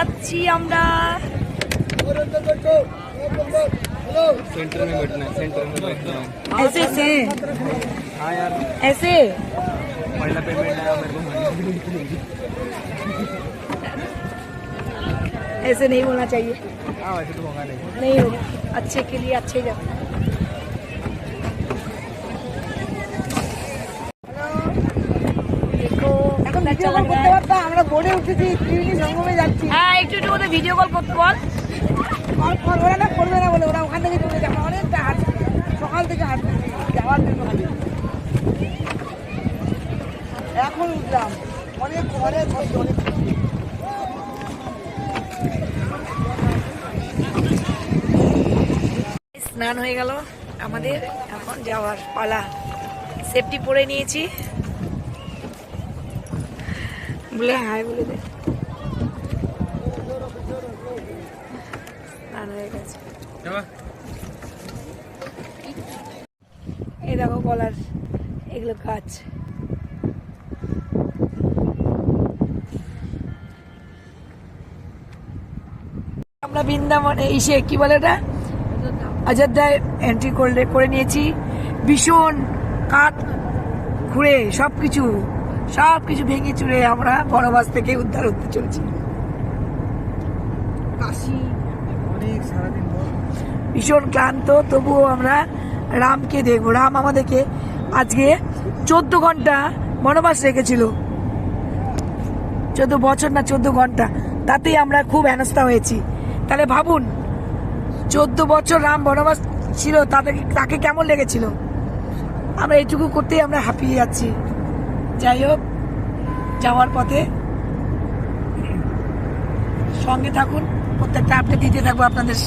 যাচ্ছি আমরা। सेंटर में बैठना है, सेंटर में बैठना है। ऐसे से हाँ यार, ऐसे पहला पेमेंट आया मेरे को। ऐसे नहीं होना चाहिए। हाँ वैसे तो होगा नहीं। नहीं होगा, अच्छे के लिए अच्छे जाओ। देखो এখন ভিডিও কল করতে পারতাম, আমরা বোর্ডে উঠেছি, ত্রিবেণী সঙ্গমে যাচ্ছি। হ্যাঁ একটু একটু ওদের ভিডিও কল করতে বল। কল করবে না, করবে না বলে ওরা ওখান থেকে চলে যাবে। অনেকটা হাঁটছি, সকাল থেকে হাঁটছি যাওয়ার জন্য খালি। এখন উঠলাম, অনেক অনেক কষ্ট, অনেক কষ্ট। স্নান হয়ে গেল আমাদের, এখন যাওয়ার পালা। সেফটি পরে নিয়েছি, বলে হাই বলে দে। স্নান হয়ে গেছে। এই দেখো কলার এগুলো গাছ। আমরা বৃন্দাবনে এসে কি বলে এটা অযোধ্যায় এন্ট্রি করে নিয়েছি। ভীষণ কাঠ ঘুরে সবকিছু ভেঙে চুরে আমরা বনবাস থেকে উদ্ধার হতে চলছি। কাশি অনেক সারাদিন পর ভীষণ ক্লান্ত, তবুও আমরা রামকে দেখবো। রাম আমাদেরকে আজকে 14 ঘন্টা বনবাস রেখেছিল। 14 বছর না 14 ঘন্টা, তাতেই আমরা খুব হেনস্থা হয়েছি। তাহলে ভাবুন 14 বছর রাম বনবাস ছিল, তাকে কেমন লেগেছিল। আমরা এইটুকু করতেই আমরা হাঁপিয়ে যাচ্ছি। যাই হোক, যাওয়ার পথে সঙ্গে থাকুন, প্রত্যেকটা আপডেট দিতে থাকবো আপনাদের।